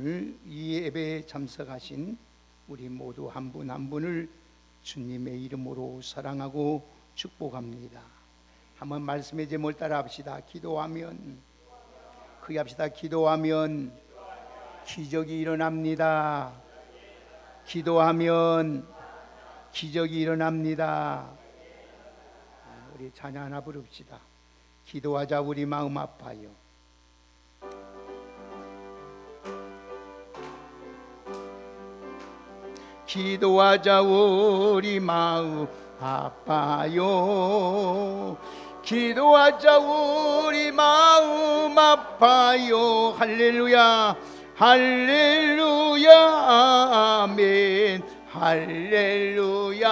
오늘 이 예배에 참석하신 우리 모두 한 분 한 분을 주님의 이름으로 사랑하고 축복합니다. 한번 말씀의 제목을 따라 합시다. 기도하면, 크게 합시다. 기도하면 기적이 일어납니다. 기도하면 기적이 일어납니다. 우리 찬양 하나 부릅시다. 기도하자 우리 마음 아파요. 기도하자 우리 마음 아파요. 기도하자 우리 마음 아파요. 할렐루야 할렐루야 아멘. 할렐루야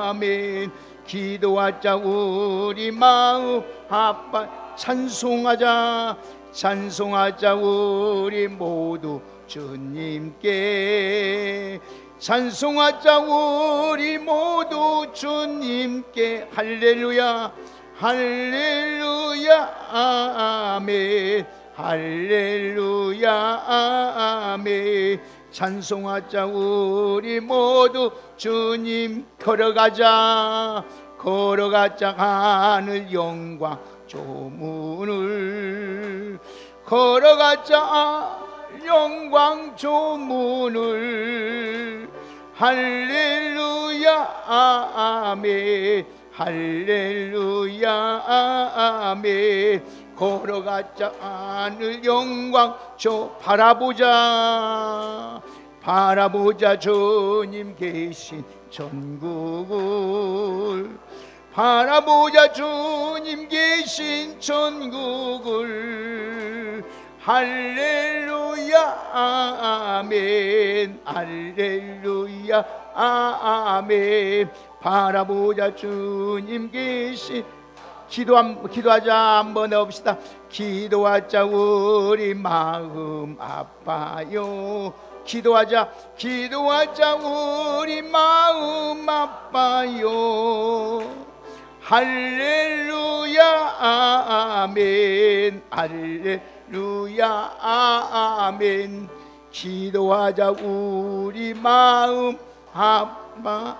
아멘. 기도하자 우리 마음 아파. 찬송하자 찬송하자 우리 모두 주님께. 찬송하자 우리 모두 주님께. 할렐루야 할렐루야 아멘. 할렐루야 아멘. 찬송하자 우리 모두 주님. 걸어가자 걸어가자 하늘 영광 조문을. 걸어가자 영광 조문을. 할렐루야 아멘. 할렐루야 아멘. 걸어가자 하늘 영광 조. 바라보자 바라보자 주님 계신 천국을. 바라보자 주님 계신 천국을. 할렐루야 아멘. 할렐루야 아멘. 바라보자 주님 계신. 기도하자 한번 해봅시다. 기도하자 우리 마음 아파요. 기도하자 기도하자 우리 마음 아파요. 할렐루야 아멘. 할렐루야 아멘. 기도하자 우리 마음 아파.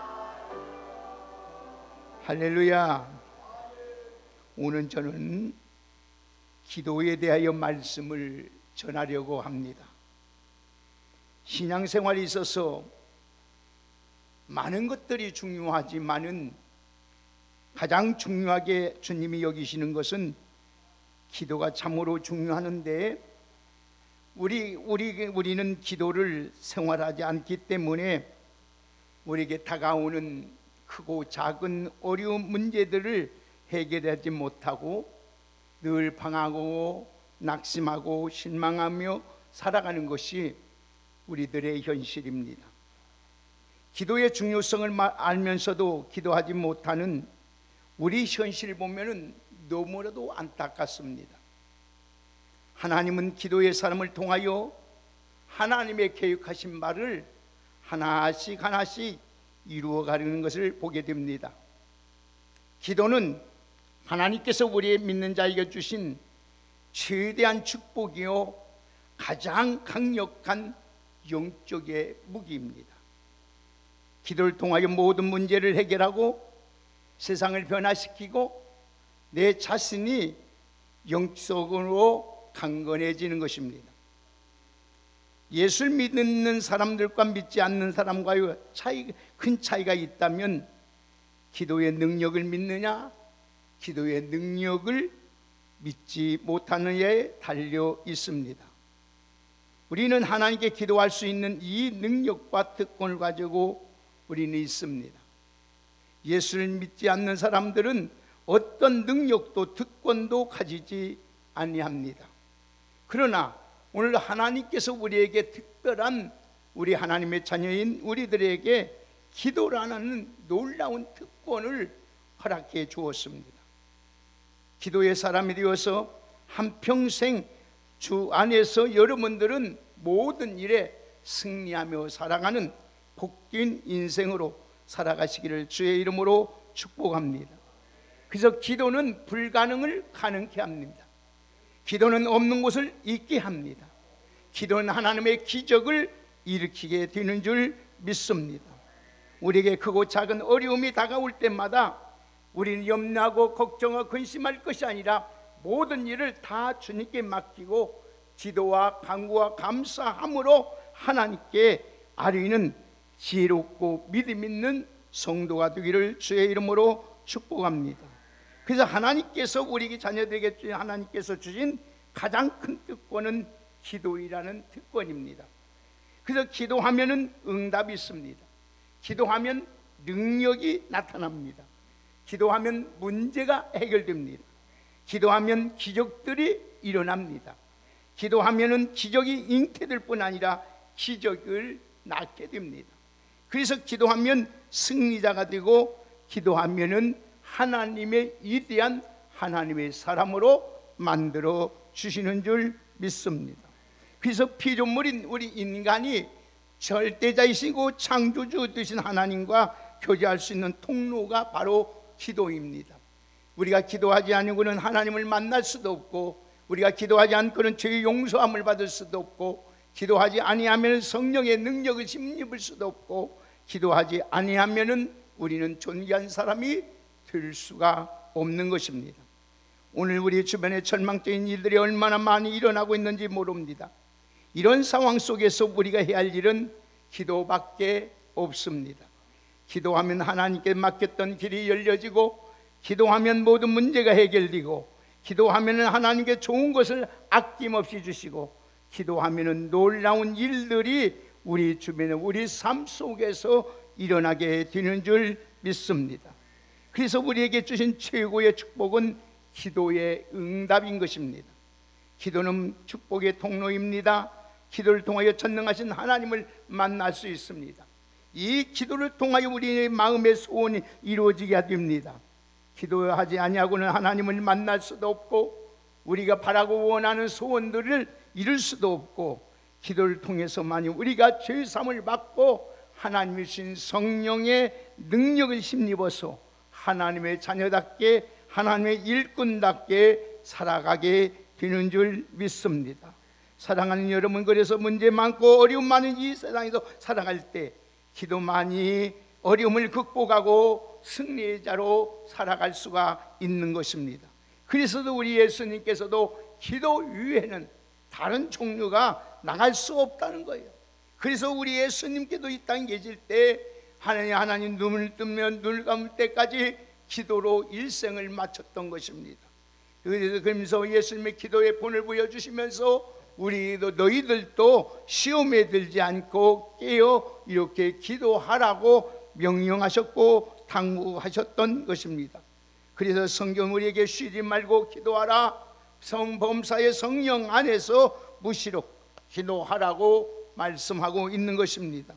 할렐루야. 오늘 저는 기도에 대하여 말씀을 전하려고 합니다. 신앙생활에 있어서 많은 것들이 중요하지만은 가장 중요하게 주님이 여기시는 것은 기도가 참으로 중요하는데 우리는 기도를 생활하지 않기 때문에 우리에게 다가오는 크고 작은 어려운 문제들을 해결하지 못하고 늘 방황하고 낙심하고 실망하며 살아가는 것이 우리들의 현실입니다. 기도의 중요성을 알면서도 기도하지 못하는 우리 현실을 보면 너무나도 안타깝습니다. 하나님은 기도의 사람을 통하여 하나님의 계획하신 말을 하나씩 하나씩 이루어가는 것을 보게 됩니다. 기도는 하나님께서 우리의 믿는 자에게 주신 최대한 축복이요 가장 강력한 영적의 무기입니다. 기도를 통하여 모든 문제를 해결하고 세상을 변화시키고 내 자신이 영적으로 강건해지는 것입니다. 예수를 믿는 사람들과 믿지 않는 사람과의 큰 차이가 있다면 기도의 능력을 믿느냐 기도의 능력을 믿지 못하는 데 달려 있습니다. 우리는 하나님께 기도할 수 있는 이 능력과 특권을 가지고 우리는 있습니다. 예수를 믿지 않는 사람들은 어떤 능력도 특권도 가지지 아니합니다. 그러나 오늘 하나님께서 우리에게 특별한 우리 하나님의 자녀인 우리들에게 기도라는 놀라운 특권을 허락해 주었습니다. 기도의 사람이 되어서 한평생 주 안에서 여러분들은 모든 일에 승리하며 살아가는 복된 인생으로 살아가시기를 주의 이름으로 축복합니다. 그래서 기도는 불가능을 가능케 합니다. 기도는 없는 곳을 있게 합니다. 기도는 하나님의 기적을 일으키게 되는 줄 믿습니다. 우리에게 크고 작은 어려움이 다가올 때마다 우리는 염려하고 걱정하고 근심할 것이 아니라 모든 일을 다 주님께 맡기고 기도와 간구와 감사함으로 하나님께 아뢰는 지혜롭고 믿음 있는 성도가 되기를 주의 이름으로 축복합니다. 그래서 하나님께서 우리 자녀들에게 주신 하나님께서 주신 가장 큰 특권은 기도이라는 특권입니다. 그래서 기도하면은 응답이 있습니다. 기도하면 능력이 나타납니다. 기도하면 문제가 해결됩니다. 기도하면 기적들이 일어납니다. 기도하면은 기적이 잉태될 뿐 아니라 기적을 낳게 됩니다. 그래서 기도하면 승리자가 되고 기도하면은 하나님의 위대한 하나님의 사람으로 만들어 주시는 줄 믿습니다. 그래서 피조물인 우리 인간이 절대자이시고 창조주 되신 하나님과 교제할 수 있는 통로가 바로 기도입니다. 우리가 기도하지 않고는 하나님을 만날 수도 없고, 우리가 기도하지 않고는 죄의 용서함을 받을 수도 없고, 기도하지 아니하면 성령의 능력을 힘입을 수도 없고, 기도하지 아니하면 우리는 존귀한 사람이 될 수가 없는 것입니다. 오늘 우리 주변에 절망적인 일들이 얼마나 많이 일어나고 있는지 모릅니다. 이런 상황 속에서 우리가 해야 할 일은 기도밖에 없습니다. 기도하면 하나님께 맡겼던 길이 열려지고, 기도하면 모든 문제가 해결되고, 기도하면 하나님께 좋은 것을 아낌없이 주시고, 기도하면 놀라운 일들이 우리 주변에 우리 삶 속에서 일어나게 되는 줄 믿습니다. 그래서 우리에게 주신 최고의 축복은 기도의 응답인 것입니다. 기도는 축복의 통로입니다. 기도를 통하여 전능하신 하나님을 만날 수 있습니다. 이 기도를 통하여 우리의 마음의 소원이 이루어지게 됩니다. 기도하지 아니하고는 하나님을 만날 수도 없고, 우리가 바라고 원하는 소원들을 이룰 수도 없고, 기도를 통해서만이 우리가 죄사함을 받고 하나님이 주신 성령의 능력을 힘입어서 하나님의 자녀답게, 하나님의 일꾼답게 살아가게 되는 줄 믿습니다. 사랑하는 여러분, 그래서 문제 많고 어려움 많은 이 세상에서 살아갈 때 기도만이 어려움을 극복하고 승리의 자로 살아갈 수가 있는 것입니다. 그래서도 우리 예수님께서도 기도 위에는 다른 종류가 나갈 수 없다는 거예요. 그래서 우리 예수님께도 이 땅에 계실 때 하나님 눈을 뜨면 눈을 감을 때까지 기도로 일생을 마쳤던 것입니다. 그러면서 예수님의 기도의 본을 보여주시면서 우리도 너희들도 시험에 들지 않고 깨어 이렇게 기도하라고 명령하셨고 당부하셨던 것입니다. 그래서 성경 우리에게 쉬지 말고 기도하라, 범사의 성령 안에서 무시로 기도하라고 말씀하고 있는 것입니다.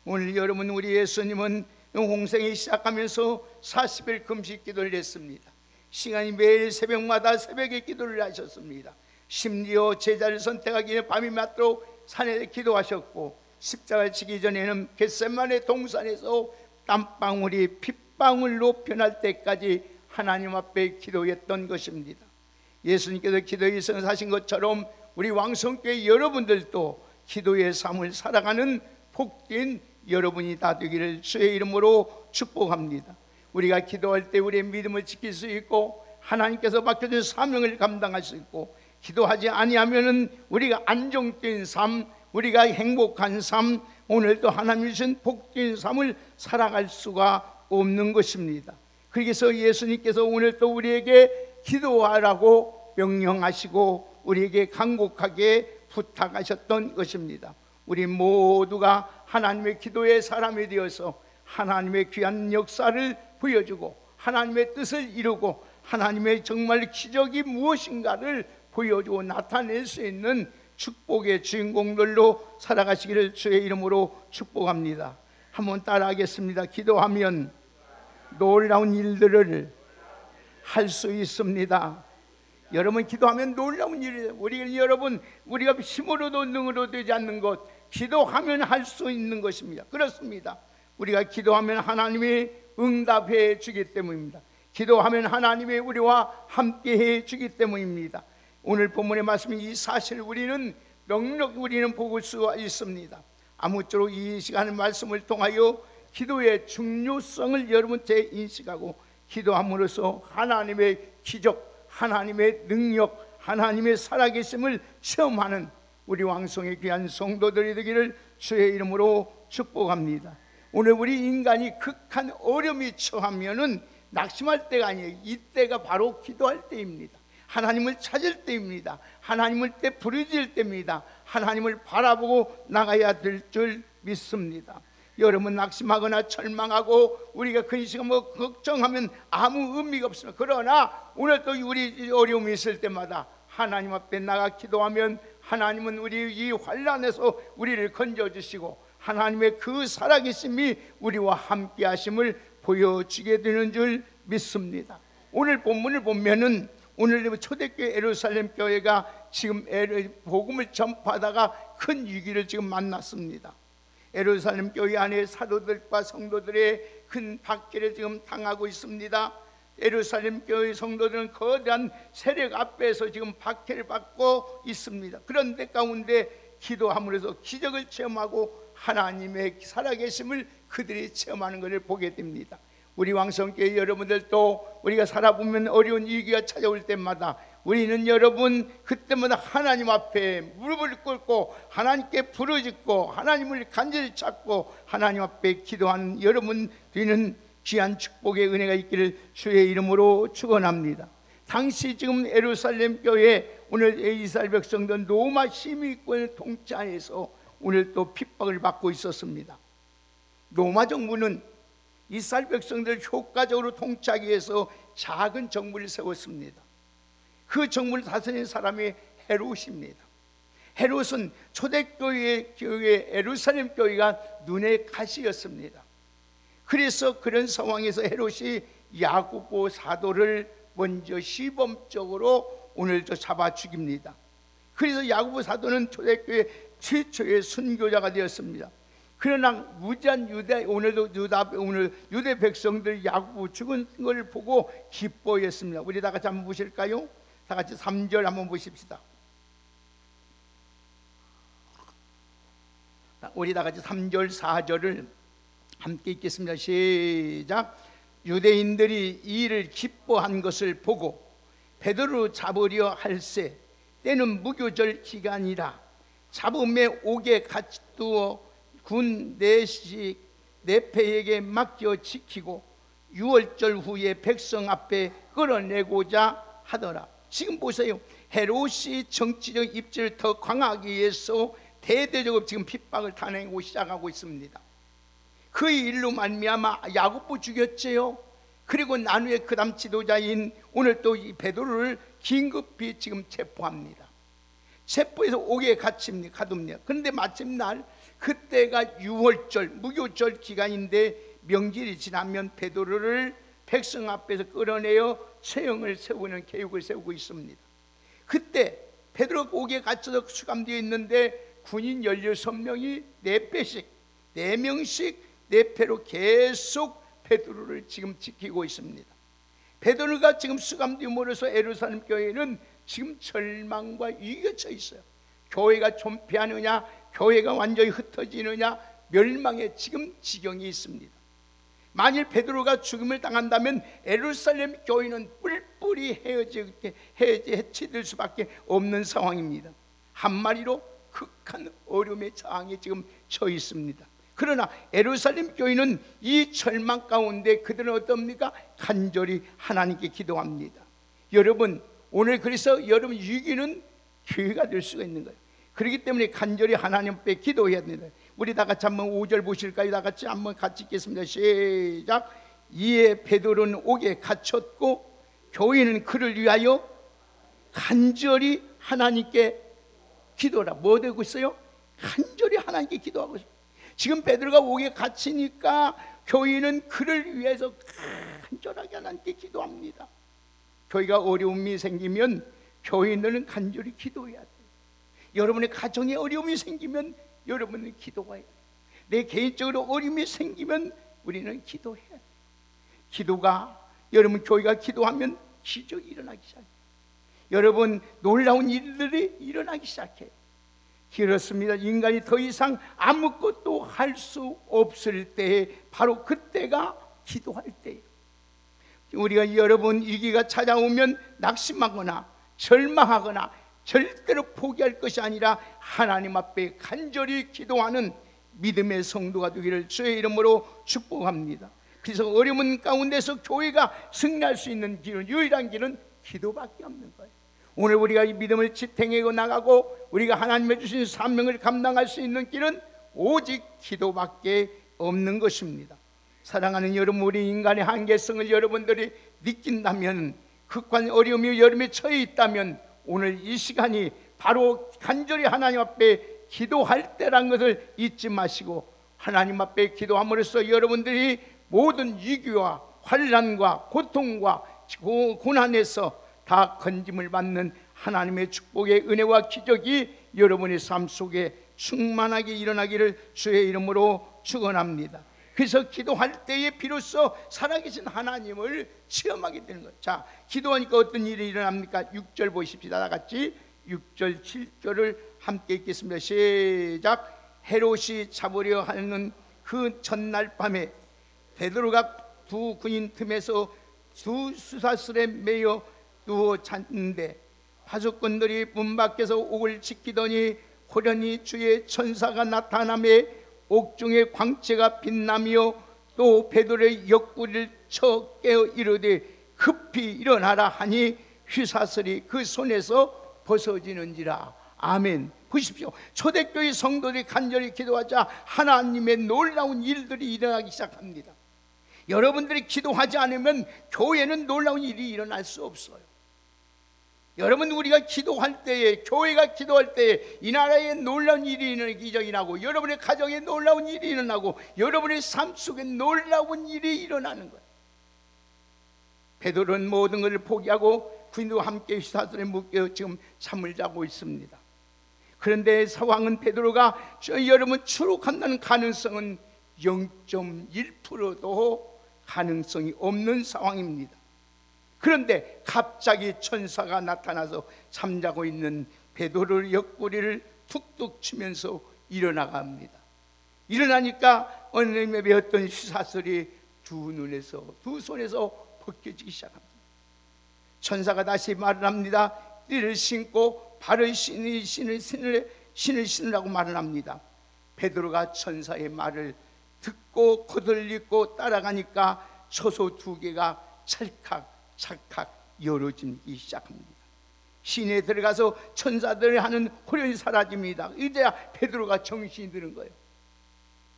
오늘 여러분, 우리 예수님은 홍생이 시작하면서 40일 금식 기도를 했습니다. 시간이 매일 새벽마다 새벽에 기도를 하셨습니다. 심지어 제자를 선택하기 전에 밤이 맞도록 산에 기도하셨고, 십자가를 지기 전에는 겟세마네 동산에서 땀방울이 핏방울로 변할 때까지 하나님 앞에 기도했던 것입니다. 예수님께서 기도의 일생을 사신 것처럼 우리 왕성교회 여러분들도 기도의 삶을 살아가는 복된 여러분이 다 되기를 주의 이름으로 축복합니다. 우리가 기도할 때 우리의 믿음을 지킬 수 있고, 하나님께서 맡겨준 사명을 감당할 수 있고, 기도하지 아니하면은 우리가 안정된 삶, 우리가 행복한 삶, 오늘도 하나님이 주신 복된 삶을 살아갈 수가 없는 것입니다. 그래서 예수님께서 오늘도 우리에게 기도하라고 명령하시고 우리에게 간곡하게 부탁하셨던 것입니다. 우리 모두가 하나님의 기도의 사람이 되어서 하나님의 귀한 역사를 보여주고 하나님의 뜻을 이루고 하나님의 정말 기적이 무엇인가를 보여주고 나타낼 수 있는 축복의 주인공들로 살아가시기를 주의 이름으로 축복합니다. 한번 따라하겠습니다. 기도하면 놀라운 일들을 할 수 있습니다. 여러분, 기도하면 놀라운 일이에요. 우리가 힘으로도 능으로 되지 않는 것, 기도하면 할 수 있는 것입니다. 그렇습니다. 우리가 기도하면 하나님이 응답해 주기 때문입니다. 기도하면 하나님이 우리와 함께 해 주기 때문입니다. 오늘 본문의 말씀이 이 사실 우리는 넉넉히 우리는 볼 수가 있습니다. 아무쪼록 이 시간의 말씀을 통하여 기도의 중요성을 여러분 재인식하고 기도함으로써 하나님의 기적, 하나님의 능력, 하나님의 살아계심을 체험하는 우리 왕성의 귀한 성도들이 되기를 주의 이름으로 축복합니다. 오늘 우리 인간이 극한 어려움이 처하면은 낙심할 때가 아니에요. 이때가 바로 기도할 때입니다. 하나님을 찾을 때입니다. 하나님을 때 부르짖을 때입니다. 하나님을 바라보고 나가야 될 줄 믿습니다. 여러분 낙심하거나 절망하고 우리가 근심하고 뭐 걱정하면 아무 의미가 없습니다. 그러나 오늘 또 우리 어려움이 있을 때마다 하나님 앞에 나가 기도하면 하나님은 우리 이 환난에서 우리를 건져주시고 하나님의 그 살아계심이 우리와 함께 하심을 보여주게 되는 줄 믿습니다. 오늘 본문을 보면은 오늘 초대교회 예루살렘 교회가 지금 복음을 전파하다가 큰 위기를 지금 만났습니다. 예루살렘 교회 안에 사도들과 성도들의 큰 박해를 지금 당하고 있습니다. 예루살렘 교회 성도들은 거대한 세력 앞에서 지금 박해를 받고 있습니다. 그런데 가운데 기도함으로써 기적을 체험하고 하나님의 살아계심을 그들이 체험하는 것을 보게 됩니다. 우리 왕성교회 여러분들도 우리가 살아보면 어려운 위기가 찾아올 때마다 우리는 여러분 그때마다 하나님 앞에 무릎을 꿇고 하나님께 부르짖고 하나님을 간절히 찾고 하나님 앞에 기도하는 여러분 되는 귀한 축복의 은혜가 있기를 주의 이름으로 축원합니다. 당시 지금 예루살렘 교회 오늘 이스라엘 백성들 로마 시민권 통치하에서 오늘 또 핍박을 받고 있었습니다. 로마 정부는 이스라엘 백성들을 효과적으로 통치하기 위해서 작은 정부를 세웠습니다. 그 정부를 다스리는 사람이 헤롯입니다. 헤롯은 초대교회 예루살렘 교회가 눈의 가시였습니다. 그래서 그런 상황에서 헤롯이 야고보 사도를 먼저 시범적으로 오늘 잡아 죽입니다. 그래서 야고보 사도는 초대교회 최초의 순교자가 되었습니다. 그러나 무지한 오늘 유대 백성들 야고보 죽은 걸 보고 기뻐했습니다. 우리 다 같이 한번 보실까요? 다 같이 3절 한번 보십시다. 우리 다 같이 3절 4절을 함께 읽겠습니다. 시작. 유대인들이 이 일을 기뻐한 것을 보고 베드로를 잡으려 할세 때는 무교절 기간이라 잡음에 옥에 갇두어 군 내식 내패에게 맡겨 지키고 6월절 후에 백성 앞에 끌어내고자 하더라. 지금 보세요. 헤롯이 정치적 입지를 더 강하기 위해서 대대적으로 지금 핍박을 단행하고 시작하고 있습니다. 그 일로 말미암아 야고보 죽였지요. 그리고 나누의 그다음 지도자인 오늘 또 이 베드로를 긴급히 지금 체포합니다. 체포해서 옥에 가둡니다. 그런데 마침 날 그때가 6월절 무교절 기간인데 명절이 지나면 베드로를 백성 앞에서 끌어내어 처형을 세우는 계획을 세우고 있습니다. 그때 베드로 옥에 갇혀서 수감되어 있는데 군인 16명이 4명씩 내패로 계속 베드로를 지금 지키고 있습니다. 베드로가 지금 수감됨으로써 예루살렘 교회는 지금 절망과 위기가 처해 있어요. 교회가 존폐하느냐, 교회가 완전히 흩어지느냐, 멸망의 지금 지경이 있습니다. 만일 베드로가 죽음을 당한다면 예루살렘 교회는 뿔뿔이 해치될 수밖에 없는 상황입니다. 한마디로 극한 어려움의 상황에 지금 처해 있습니다. 그러나 예루살렘 교회는 이 절망 가운데 그들은 어떻습니까? 간절히 하나님께 기도합니다. 여러분 오늘 그래서 여러분 위기는 기회가 될 수가 있는 거예요. 그렇기 때문에 간절히 하나님 앞에 기도해야 됩니다. 우리 다 같이 한번 5절 보실까요? 다 같이 한번 같이 읽겠습니다. 시작. 이에 베드로는 옥에 갇혔고 교회는 그를 위하여 간절히 하나님께 기도하라. 뭐 되고 있어요? 간절히 하나님께 기도하고 있어요. 지금 베드로가 옥에 갇히니까 교회는 그를 위해서 간절하게 하나님께 기도합니다. 교회가 어려움이 생기면 교인들은 간절히 기도해야 돼요. 여러분의 가정에 어려움이 생기면 여러분은 기도해야 돼요. 내 개인적으로 어려움이 생기면 우리는 기도해야 돼요. 기도가 여러분 교회가 기도하면 기적이 일어나기 시작해요. 여러분 놀라운 일들이 일어나기 시작해요. 그렇습니다. 인간이 더 이상 아무것도 할 수 없을 때에 바로 그때가 기도할 때예요. 우리가 여러분 위기가 찾아오면 낙심하거나 절망하거나 절대로 포기할 것이 아니라 하나님 앞에 간절히 기도하는 믿음의 성도가 되기를 주의 이름으로 축복합니다. 그래서 어려운 가운데서 교회가 승리할 수 있는 길은, 유일한 길은 기도밖에 없는 거예요. 오늘 우리가 이 믿음을 지탱하고 나가고 우리가 하나님의 주신 사명을 감당할 수 있는 길은 오직 기도밖에 없는 것입니다. 사랑하는 여러분, 우리 인간의 한계성을 여러분들이 느낀다면, 극한 어려움이 여러분에 처해 있다면 오늘 이 시간이 바로 간절히 하나님 앞에 기도할 때란 것을 잊지 마시고, 하나님 앞에 기도함으로써 여러분들이 모든 위기와 환난과 고통과 고난에서 다 건짐을 받는 하나님의 축복의 은혜와 기적이 여러분의 삶 속에 충만하게 일어나기를 주의 이름으로 축원합니다. 그래서 기도할 때에 비로소 살아계신 하나님을 체험하게 되는 거예요. 자, 기도하니까 어떤 일이 일어납니까? 6절 보십시다. 다 같이 6절 7절을 함께 읽겠습니다. 시작. 헤롯이 잡으려 하는 그 전날 밤에 베드로가 두 군인 틈에서 두 수사슬에 매여 누워 잤는데 파수꾼들이 문 밖에서 옥을 지키더니 호련히 주의 천사가 나타나매 옥중의 광채가 빛나며 또 베드로의 옆구리를 쳐 깨어 이르되 급히 일어나라 하니 휘사슬이 그 손에서 벗어지는지라. 아멘. 보십시오. 초대교회 성도들이 간절히 기도하자 하나님의 놀라운 일들이 일어나기 시작합니다. 여러분들이 기도하지 않으면 교회는 놀라운 일이 일어날 수 없어요. 여러분, 우리가 기도할 때에, 교회가 기도할 때에 이 나라에 놀라운 일이 일어나고, 여러분의 가정에 놀라운 일이 일어나고, 여러분의 삶 속에 놀라운 일이 일어나는 거예요. 베드로는 모든 것을 포기하고 군인과 함께 휘사슬에 묶여 지금 잠을 자고 있습니다. 그런데 상황은 베드로가 여러분 추록한다는 가능성은 0.1%도 가능성이 없는 상황입니다. 그런데 갑자기 천사가 나타나서 잠자고 있는 베드로의 옆구리를 툭툭 치면서 일어나갑니다. 일어나니까 어느님에 배웠던 휘사슬이 두 손에서 벗겨지기 시작합니다. 천사가 다시 말을 합니다. 띠를 신고 발을 신을 신으라고 말을 합니다. 베드로가 천사의 말을 듣고 거들리고 따라가니까 처소 두 개가 찰칵 열어지기 시작합니다. 시내에 들어가서 천사들이 하는 호련이 사라집니다. 이제야 베드로가 정신이 드는 거예요.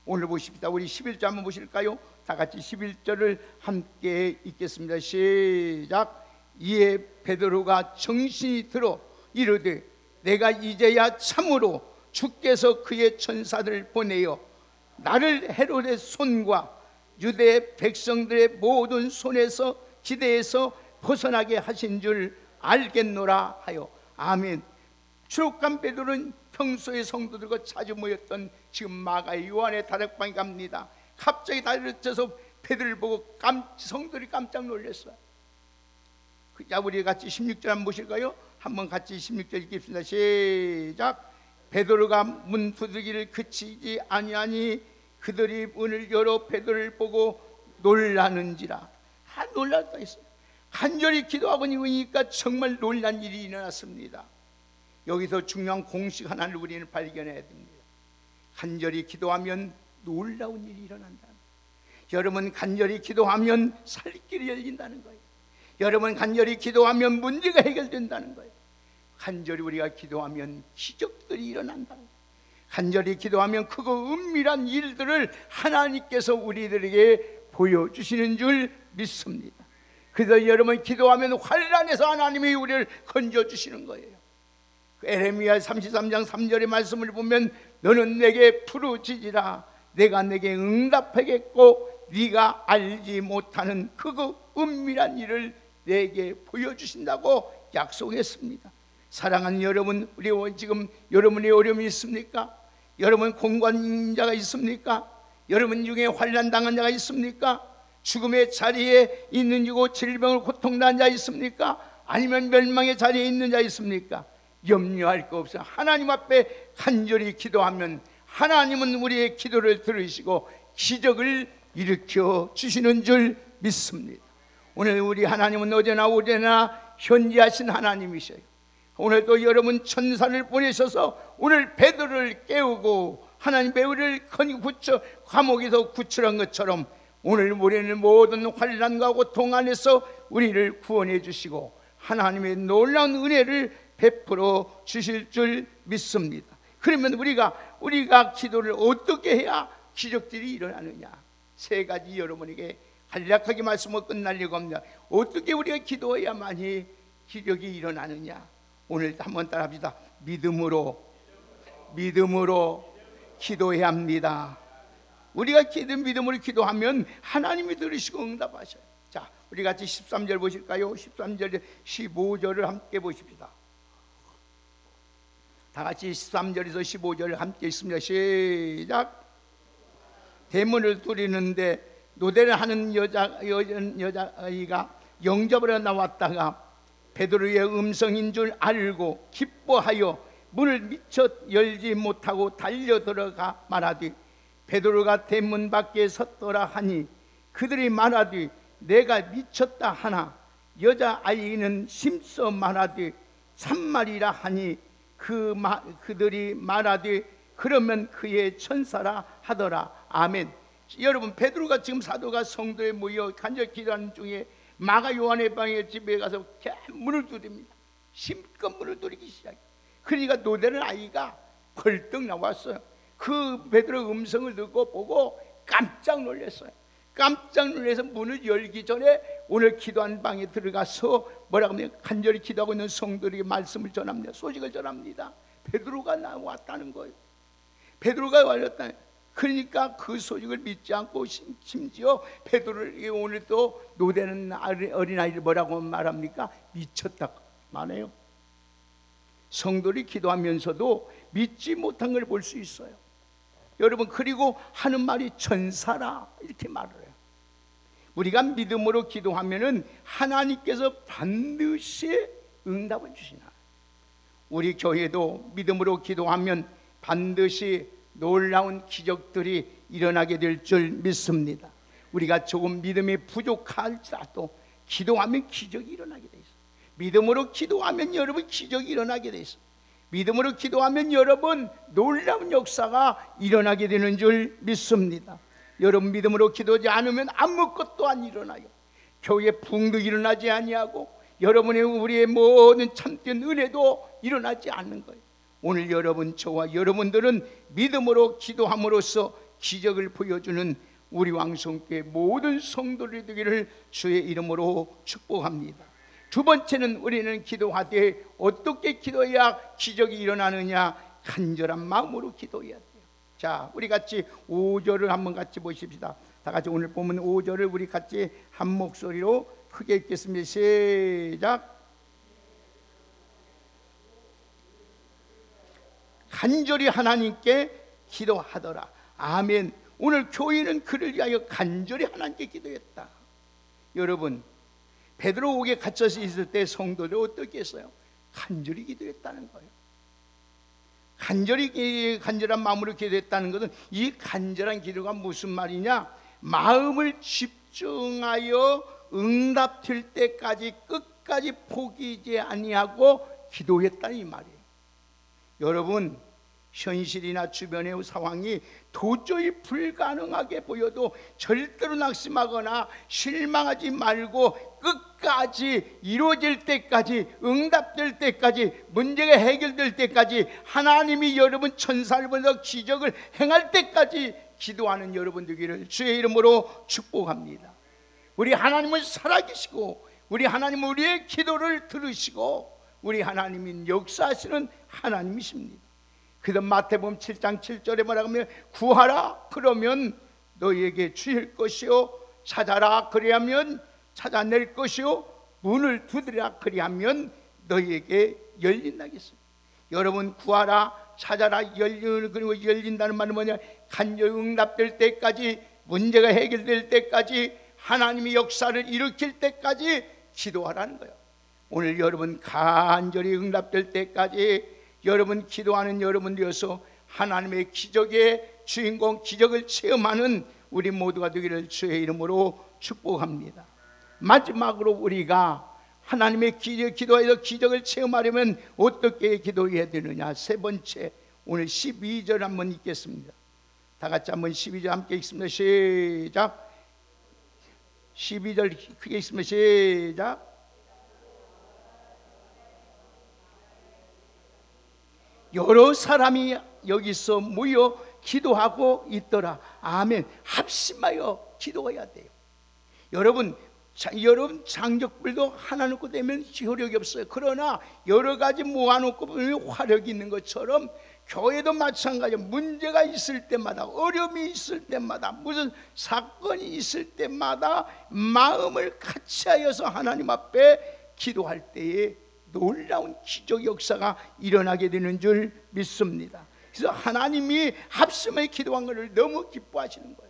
오늘 보십시다. 우리 11절 한번 보실까요? 다 같이 11절을 함께 읽겠습니다. 시작. 이에 베드로가 정신이 들어 이르되 내가 이제야 참으로 주께서 그의 천사들을 보내어 나를 헤롯의 손과 유대 백성들의 모든 손에서 기대에서 벗어나게 하신 줄 알겠노라 하여. 아멘. 추록한 베드로는 평소에 성도들과 자주 모였던 지금 마가의 요한의 다락방에 갑니다. 갑자기 다리를 쪄서 베드로를 보고 성도들이 깜짝 놀랐어요. 자, 우리 같이 16절 한번 보실까요? 한번 같이 16절 읽겠습니다. 시작. 베드로가 문 두들기를 그치지 아니하니 그들이 문을 열어 베드로를 보고 놀라는지라. 놀랐다 했어요. 간절히 기도하고 있으니까 정말 놀란 일이 일어났습니다. 여기서 중요한 공식 하나를 우리는 발견해야 됩니다. 간절히 기도하면 놀라운 일이 일어난다. 여러분, 간절히 기도하면 살 길이 열린다는 거예요. 여러분, 간절히 기도하면 문제가 해결된다는 거예요. 간절히 우리가 기도하면 기적들이 일어난다는 거예요. 간절히 기도하면 그거 은밀한 일들을 하나님께서 우리들에게 보여주시는 줄 믿습니다. 그래서 여러분, 기도하면 환난에서 하나님이 우리를 건져주시는 거예요. 에레미야 33장 3절의 말씀을 보면 너는 내게 부르짖으라 내가 내게 응답하겠고 네가 알지 못하는 그 은밀한 일을 내게 보여주신다고 약속했습니다. 사랑하는 여러분, 우리 지금 여러분의 어려움이 있습니까? 여러분 공관자가 있습니까? 여러분 중에 환난 당한 자가 있습니까? 죽음의 자리에 있는 이고 질병을 고통당한 자 있습니까? 아니면 멸망의 자리에 있는 자 있습니까? 염려할 거 없어. 하나님 앞에 간절히 기도하면 하나님은 우리의 기도를 들으시고 기적을 일으켜 주시는 줄 믿습니다. 오늘 우리 하나님은 어제나 오래나 현재하신 하나님이셔요. 오늘도 여러분 천사를 보내셔서 오늘 베드로를 깨우고 하나님의 우리를 감옥에서 구출한 것처럼 오늘 우리는 모든 환난과 고통 안에서 우리를 구원해 주시고 하나님의 놀라운 은혜를 베풀어 주실 줄 믿습니다. 그러면 우리가 기도를 어떻게 해야 기적들이 일어나느냐? 세 가지 여러분에게 간략하게 말씀을 끝날려고 합니다. 어떻게 우리가 기도해야만이 기적이 일어나느냐? 오늘 한번 따라합시다. 믿음으로 기도해야 합니다. 우리가 믿음으로 기도하면 하나님이 들으시고 응답하셔요. 자, 우리 같이 13절 보실까요? 13절, 15절을 함께 보십시다. 다 같이 13절에서 15절을 함께 있습니다. 시작. 대문을 두드리는데 노대를 하는 여자아이가 영접으로 나왔다가 베드로의 음성인 줄 알고 기뻐하여 문을 미처 열지 못하고 달려 들어가 말하되 베드로가 대문 밖에 섰더라 하니 그들이 말하되 내가 미쳤다 하나 여자아이는 심써 말하되 참말이라 하니 그들이 말하되 그러면 그의 천사라 하더라. 아멘. 여러분, 베드로가 지금 사도가 성도에 모여 간절히 기도하는 중에 마가 요한의 방에 집에 가서 문을 두드립니다. 힘껏 문을 두드리기 시작해요. 그러니까 노대는 아이가 벌떡 나왔어요. 그 베드로 음성을 듣고 보고 깜짝 놀랐어요. 깜짝 놀라서 문을 열기 전에 오늘 기도한 방에 들어가서 뭐라고 하면 간절히 기도하고 있는 성도들에게 말씀을 전합니다. 소식을 전합니다. 베드로가 나왔다는 거예요. 베드로가 왔다는. 그러니까 그 소식을 믿지 않고 심지어 베드로에게 오늘 또 노대는 어린아이를 뭐라고 말합니까? 미쳤다 말해요. 성도들이 기도하면서도 믿지 못한 걸 볼 수 있어요. 여러분, 그리고 하는 말이 천사라 이렇게 말을 해요. 우리가 믿음으로 기도하면은 하나님께서 반드시 응답을 주시나. 우리 교회도 믿음으로 기도하면 반드시 놀라운 기적들이 일어나게 될 줄 믿습니다. 우리가 조금 믿음이 부족할지라도 기도하면 기적이 일어나게 돼 있어요. 믿음으로 기도하면 여러분 기적이 일어나게 돼 있어요. 믿음으로 기도하면 여러분 놀라운 역사가 일어나게 되는 줄 믿습니다. 여러분 믿음으로 기도하지 않으면 아무것도 안 일어나요. 교회 부흥도 일어나지 아니하고 여러분의 우리의 모든 참된 은혜도 일어나지 않는 거예요. 오늘 여러분, 저와 여러분들은 믿음으로 기도함으로써 기적을 보여주는 우리 왕성교회 모든 성도들이 되기를 주의 이름으로 축복합니다. 두 번째는 우리는 기도하되 어떻게 기도해야 기적이 일어나느냐? 간절한 마음으로 기도해야 돼요. 자, 우리 같이 5절을 한번 같이 보십시다. 다 같이 오늘 보면 5절을 우리 같이 한 목소리로 크게 읽겠습니다. 시작. 간절히 하나님께 기도하더라. 아멘. 오늘 교회는 그를 위하여 간절히 하나님께 기도했다. 여러분, 베드로 옥에 갇혀서 있을 때 성도들 어떻게 했어요? 간절히 기도했다는 거예요. 간절한 마음으로 기도했다는 것은 이 간절한 기도가 무슨 말이냐? 마음을 집중하여 응답될 때까지 끝까지 포기하지 아니하고 기도했다는 이 말이에요. 여러분, 현실이나 주변의 상황이 도저히 불가능하게 보여도 절대로 낙심하거나 실망하지 말고 끝까지 이루어질 때까지, 응답될 때까지, 문제가 해결될 때까지, 하나님이 여러분 천사를 보내서 기적을 행할 때까지 기도하는 여러분 되기를 주의 이름으로 축복합니다. 우리 하나님은 살아계시고 우리 하나님은 우리의 기도를 들으시고 우리 하나님은 역사하시는 하나님이십니다. 그래서 마태복음 7장 7절에 뭐라고 하면 구하라 그러면 너희에게 주실 것이요, 찾아라 그리하면 찾아낼 것이요, 문을 두드리라 그리하면 너희에게 열린다겠습니다. 여러분, 구하라, 찾아라, 그리고 열린다는 말은 뭐냐? 간절히 응답될 때까지, 문제가 해결될 때까지, 하나님이 역사를 일으킬 때까지 기도하라는 거예요. 오늘 여러분 간절히 응답될 때까지 여러분 기도하는 여러분 되어서 하나님의 기적의 주인공, 기적을 체험하는 우리 모두가 되기를 주의 이름으로 축복합니다. 마지막으로 우리가 하나님의 기도에서 기적을 체험하려면 어떻게 기도해야 되느냐? 세 번째, 오늘 12절 한번 읽겠습니다. 다 같이 한번 12절 함께 읽습니다. 시작. 12절 크게 읽습니다. 시작. 여러 사람이 여기서 모여 기도하고 있더라. 아멘. 합심하여 기도해야 돼요. 여러분 장적불도 하나 놓고 되면 효력이 없어요. 그러나 여러 가지 모아놓고 보면 화력이 있는 것처럼 교회도 마찬가지로 문제가 있을 때마다, 어려움이 있을 때마다, 무슨 사건이 있을 때마다 마음을 같이하여서 하나님 앞에 기도할 때에 놀라운 기적 역사가 일어나게 되는 줄 믿습니다. 그래서 하나님이 합심하여 기도한 것을 너무 기뻐하시는 거예요.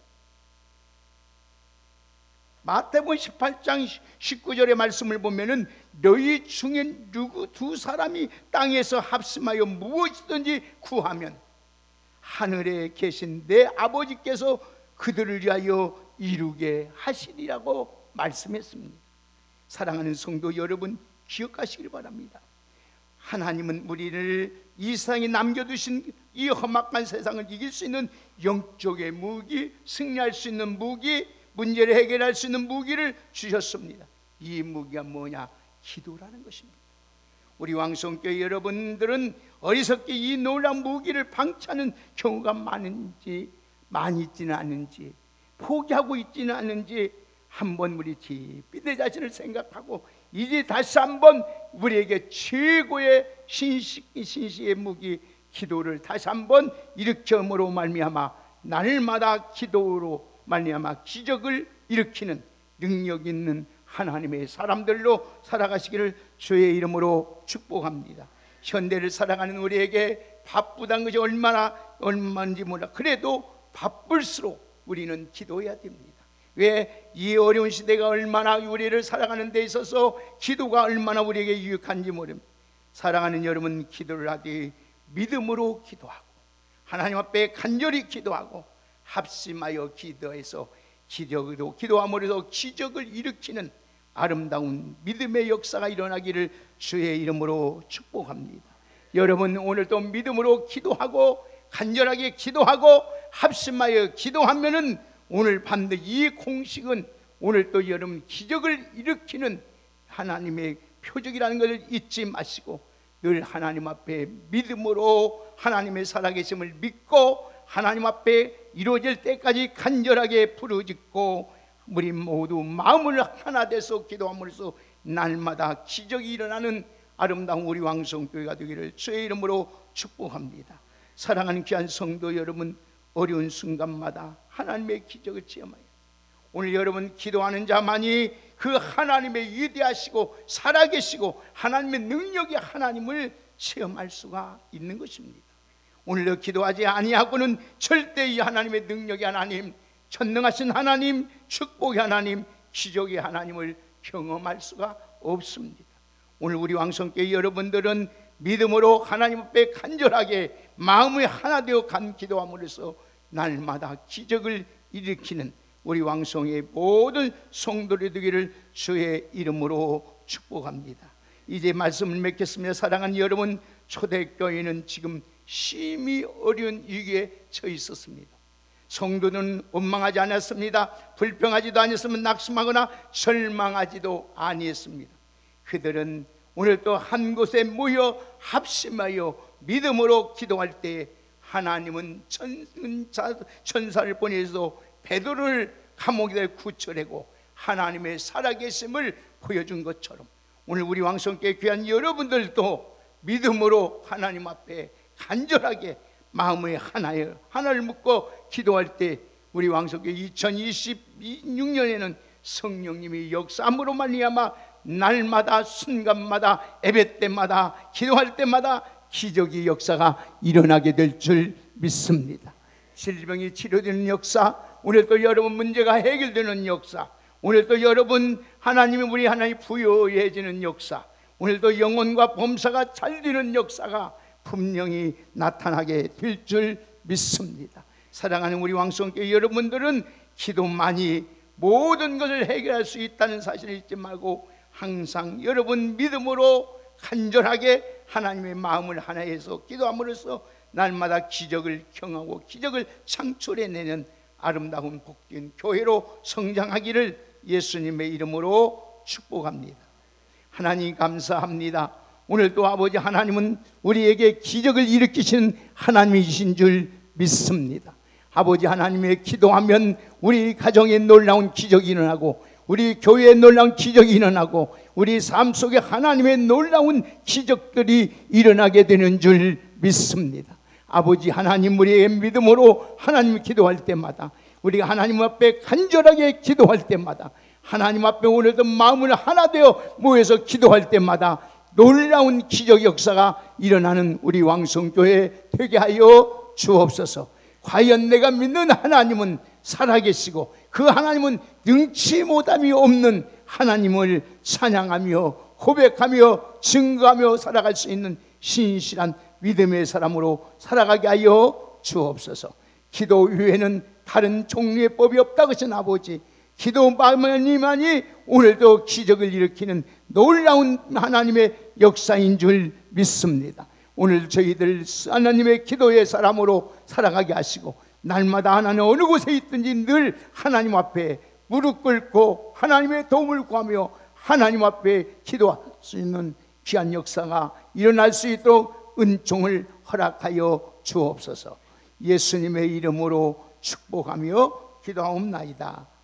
마태복음 18장 19절의 말씀을 보면은 너희 중에 누구 두 사람이 땅에서 합심하여 무엇이든지 구하면 하늘에 계신 내 아버지께서 그들을 위하여 이루게 하시리라고 말씀했습니다. 사랑하는 성도 여러분, 기억하시길 바랍니다. 하나님은 우리를 이 세상에 남겨두신 이 험악한 세상을 이길 수 있는 영적의 무기, 승리할 수 있는 무기, 문제를 해결할 수 있는 무기를 주셨습니다. 이 무기가 뭐냐? 기도라는 것입니다. 우리 왕성교회 여러분들은 어리석게 이 놀라운 무기를 방치하는 경우가 많이 있지는 않은지, 포기하고 있지는 않은지 한번 우리 깊이 내 자신을 생각하고 이제 다시 한번 우리에게 최고의 신시의 무기 기도를 다시 한번 일으킴으로 말미암아 날마다 기도로 말미암아 기적을 일으키는 능력 있는 하나님의 사람들로 살아가시기를 주의 이름으로 축복합니다. 현대를 살아가는 우리에게 바쁘다는 것이 얼마인지 몰라. 그래도 바쁠수록 우리는 기도해야 됩니다. 왜? 이 어려운 시대가 얼마나 우리를 살아가는 데 있어서 기도가 얼마나 우리에게 유익한지 모릅니다. 사랑하는 여러분, 기도를 하되 믿음으로 기도하고 하나님 앞에 간절히 기도하고 합심하여 기도해서 기도함으로써 기적을 일으키는 아름다운 믿음의 역사가 일어나기를 주의 이름으로 축복합니다. 여러분, 오늘도 믿음으로 기도하고 간절하게 기도하고 합심하여 기도하면은 오늘 반드시 이 공식은 오늘 또 여러분 기적을 일으키는 하나님의 표적이라는 것을 잊지 마시고 늘 하나님 앞에 믿음으로 하나님의 살아계심을 믿고 하나님 앞에 이루어질 때까지 간절하게 부르짖고 우리 모두 마음을 하나 돼서 기도함으로써 날마다 기적이 일어나는 아름다운 우리 왕성교회가 되기를 주의 이름으로 축복합니다. 사랑하는 귀한 성도 여러분, 어려운 순간마다 하나님의 기적을 체험하여 오늘 여러분 기도하는 자만이 그 하나님의 위대하시고 살아계시고 하나님의 능력의 하나님을 체험할 수가 있는 것입니다. 오늘도 기도하지 아니하고는 절대 이 하나님의 능력의 하나님, 전능하신 하나님, 축복의 하나님, 기적의 하나님을 경험할 수가 없습니다. 오늘 우리 왕성교회 여러분들은 믿음으로 하나님 앞에 간절하게 마음이 하나 되어 기도함으로써 날마다 기적을 일으키는 우리 왕성의 모든 성도들이 되기를 주의 이름으로 축복합니다. 이제 말씀을 맺겠습니다. 사랑하는 여러분, 초대교회는 지금 심히 어려운 위기에 처해 있었습니다. 성도는 원망하지 않았습니다. 불평하지도 않았으면 낙심하거나 절망하지도 아니했습니다. 그들은 오늘 또 한 곳에 모여 합심하여 믿음으로 기도할 때 하나님은 천사를 보내서 베드로를 감옥에 구출하고 하나님의 살아계심을 보여준 것처럼 오늘 우리 왕성교회 귀한 여러분들도 믿음으로 하나님 앞에 간절하게 마음의 하나를 묶고 기도할 때 우리 왕성교회 2026년에는 성령님이 역사함으로 말미암아 날마다 순간마다 예배 때마다 기도할 때마다 기적의 역사가 일어나게 될 줄 믿습니다. 질병이 치료되는 역사, 오늘 또 여러분 문제가 해결되는 역사, 오늘 또 여러분 하나님이 우리 하나님 부여해지는 역사, 오늘도 영혼과 범사가 살리는 역사가 분명히 나타나게 될 줄 믿습니다. 사랑하는 우리 왕성교회 여러분들은 기도만이 모든 것을 해결할 수 있다는 사실을 잊지 말고 항상 여러분 믿음으로 간절하게 하나님의 마음을 하나해서 기도함으로써 날마다 기적을 경하고 기적을 창출해내는 아름다운 복된 교회로 성장하기를 예수님의 이름으로 축복합니다. 하나님 감사합니다. 오늘도 아버지 하나님은 우리에게 기적을 일으키시는 하나님이신 줄 믿습니다. 아버지 하나님의 기도하면 우리 가정에 놀라운 기적이 일어나고 우리 교회에 놀라운 기적이 일어나고 우리 삶 속에 하나님의 놀라운 기적들이 일어나게 되는 줄 믿습니다. 아버지 하나님, 우리의 믿음으로 하나님 기도할 때마다, 우리가 하나님 앞에 간절하게 기도할 때마다, 하나님 앞에 오늘도 마음을 하나 되어 모여서 기도할 때마다 놀라운 기적 역사가 일어나는 우리 왕성교회 되게 하여 주옵소서. 과연 내가 믿는 하나님은 살아계시고 그 하나님은 능치 못함이 없는 하나님을 찬양하며 고백하며 증거하며 살아갈 수 있는 신실한 믿음의 사람으로 살아가게 하여 주옵소서. 기도 외에는 다른 종류의 법이 없다고 하신 아버지, 기도만이 오늘도 기적을 일으키는 놀라운 하나님의 역사인 줄 믿습니다. 오늘 저희들 하나님의 기도의 사람으로 살아가게 하시고 날마다 하나님 어느 곳에 있든지 늘 하나님 앞에 무릎 꿇고 하나님의 도움을 구하며 하나님 앞에 기도할 수 있는 귀한 역사가 일어날 수 있도록 은총을 허락하여 주옵소서. 예수님의 이름으로 축복하며 기도하옵나이다.